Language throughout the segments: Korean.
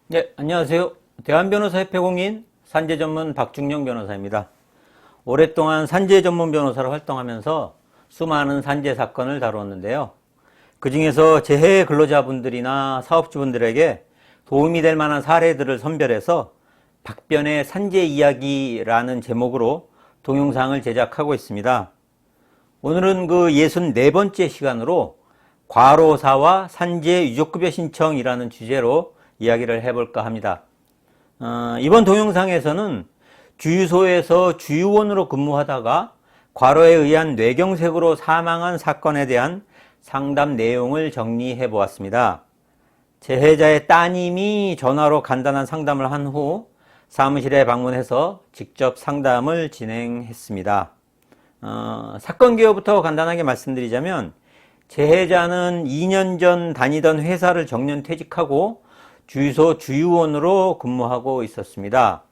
네, 안녕하세요. 대한변호사협회 공인 산재 전문 박중영 변호사입니다. 오랫동안 산재 전문 변호사로 활동하면서 수많은 산재 사건을 다루었는데요. 그 중에서 재해 근로자분들이나 사업주분들에게 도움이 될 만한 사례들을 선별해서 박변의 산재 이야기라는 제목으로 동영상을 제작하고 있습니다. 오늘은 그 64번째 시간으로 과로사와 산재 유족급여 신청이라는 주제로 이야기를 해볼까 합니다. 이번 동영상에서는 주유소에서 주유원으로 근무하다가 과로에 의한 뇌경색으로 사망한 사건에 대한 상담 내용을 정리해 보았습니다. 재해자의 따님이 전화로 간단한 상담을 한 후 사무실에 방문해서 직접 상담을 진행했습니다. 사건 개요부터 간단하게 말씀드리자면, 재해자는 2년 전 다니던 회사를 정년 퇴직하고 주유소 주유원으로 근무하고 있었습니다.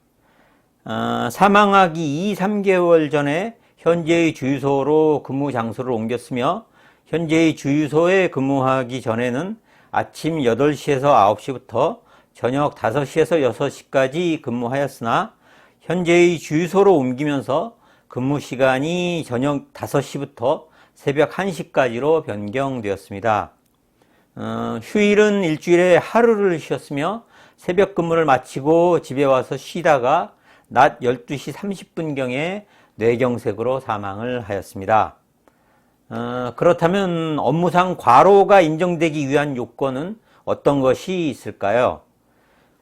사망하기 2, 3개월 전에 현재의 주유소로 근무 장소를 옮겼으며, 현재의 주유소에 근무하기 전에는 아침 8시에서 9시부터 저녁 5시에서 6시까지 근무하였으나, 현재의 주유소로 옮기면서 근무 시간이 저녁 5시부터 새벽 1시까지로 변경되었습니다. 휴일은 일주일에 하루를 쉬었으며, 새벽 근무를 마치고 집에 와서 쉬다가 낮 12시 30분경에 뇌경색으로 사망을 하였습니다. 그렇다면 업무상 과로가 인정되기 위한 요건은 어떤 것이 있을까요?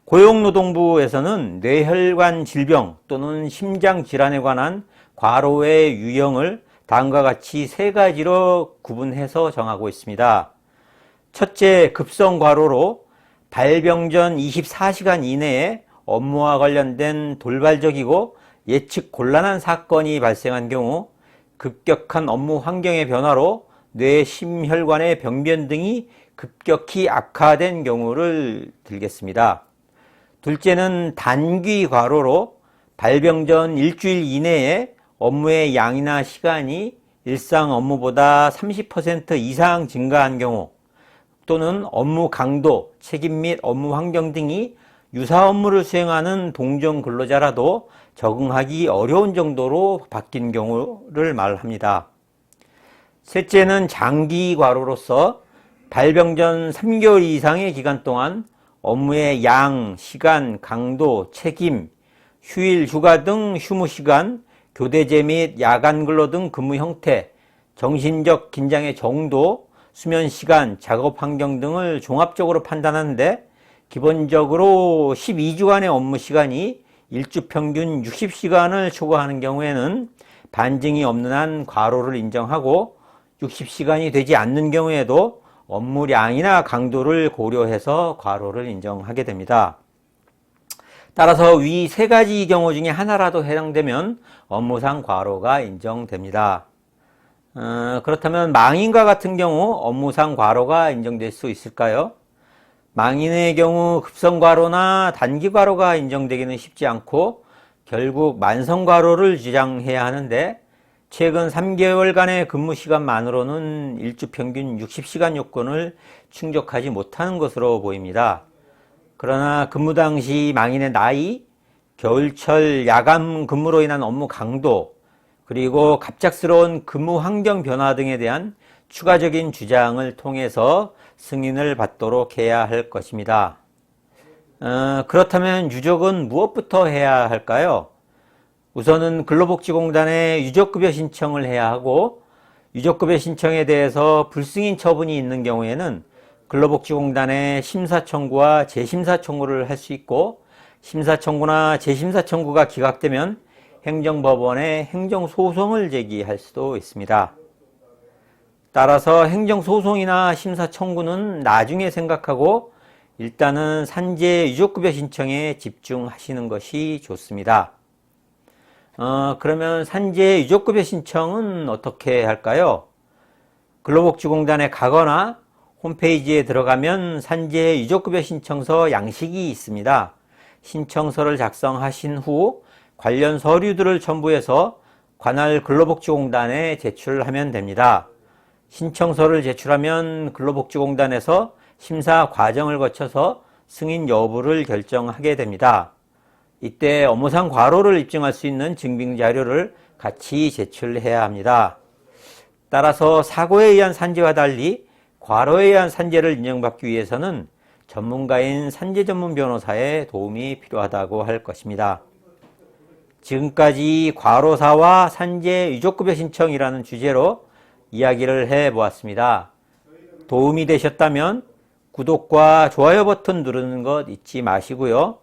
고용노동부에서는 뇌혈관 질병 또는 심장질환에 관한 과로의 유형을 다음과 같이 3가지로 구분해서 정하고 있습니다. 첫째, 급성과로로 발병 전 24시간 이내에 업무와 관련된 돌발적이고 예측 곤란한 사건이 발생한 경우, 급격한 업무 환경의 변화로 뇌 심혈관의 병변 등이 급격히 악화된 경우를 들겠습니다. 둘째는 단기과로로 발병 전 일주일 이내에 업무의 양이나 시간이 일상 업무보다 30% 이상 증가한 경우, 또는 업무 강도, 책임 및 업무 환경 등이 유사 업무를 수행하는 동종 근로자라도 적응하기 어려운 정도로 바뀐 경우를 말합니다. 셋째는 장기 과로로서 발병 전 3개월 이상의 기간 동안 업무의 양, 시간, 강도, 책임, 휴일, 휴가 등 휴무 시간, 교대제 및 야간 근로 등 근무 형태, 정신적 긴장의 정도, 수면 시간, 작업 환경 등을 종합적으로 판단하는데, 기본적으로 12주간의 업무 시간이 일주 평균 60시간을 초과하는 경우에는 반증이 없는 한 과로를 인정하고, 60시간이 되지 않는 경우에도 업무량이나 강도를 고려해서 과로를 인정하게 됩니다. 따라서 위 3가지 경우 중에 하나라도 해당되면 업무상 과로가 인정됩니다. 그렇다면 망인과 같은 경우 업무상 과로가 인정될 수 있을까요? 망인의 경우 급성과로나 단기과로가 인정되기는 쉽지 않고 결국 만성과로를 주장해야 하는데, 최근 3개월간의 근무 시간만으로는 일주 평균 60시간 요건을 충족하지 못하는 것으로 보입니다. 그러나 근무 당시 망인의 나이, 겨울철 야간 근무로 인한 업무 강도, 그리고 갑작스러운 근무 환경 변화 등에 대한 추가적인 주장을 통해서 승인을 받도록 해야 할 것입니다. 그렇다면 유족은 무엇부터 해야 할까요? 우선은 근로복지공단에 유족급여 신청을 해야 하고, 유족급여 신청에 대해서 불승인 처분이 있는 경우에는 근로복지공단에 심사청구와 재심사청구를 할 수 있고, 심사청구나 재심사청구가 기각되면 행정법원에 행정소송을 제기할 수도 있습니다. 따라서 행정소송이나 심사청구는 나중에 생각하고 일단은 산재 유족급여 신청에 집중하시는 것이 좋습니다. 그러면 산재 유족급여 신청은 어떻게 할까요? 근로복지공단에 가거나 홈페이지에 들어가면 산재 유족급여 신청서 양식이 있습니다. 신청서를 작성하신 후 관련 서류들을 첨부해서 관할 근로복지공단에 제출하면 됩니다. 신청서를 제출하면 근로복지공단에서 심사 과정을 거쳐서 승인 여부를 결정하게 됩니다. 이때 업무상 과로를 입증할 수 있는 증빙 자료를 같이 제출해야 합니다. 따라서 사고에 의한 산재와 달리 과로에 의한 산재를 인정받기 위해서는 전문가인 산재 전문 변호사의 도움이 필요하다고 할 것입니다. 지금까지 과로사와 산재 유족급여 신청이라는 주제로 이야기를 해보았습니다. 도움이 되셨다면 구독과 좋아요 버튼 누르는 것 잊지 마시고요.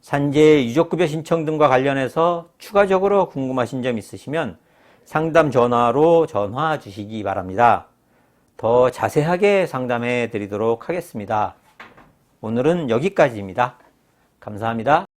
산재 유족급여 신청 등과 관련해서 추가적으로 궁금하신 점 있으시면 상담 전화로 전화 주시기 바랍니다. 더 자세하게 상담해 드리도록 하겠습니다. 오늘은 여기까지입니다. 감사합니다.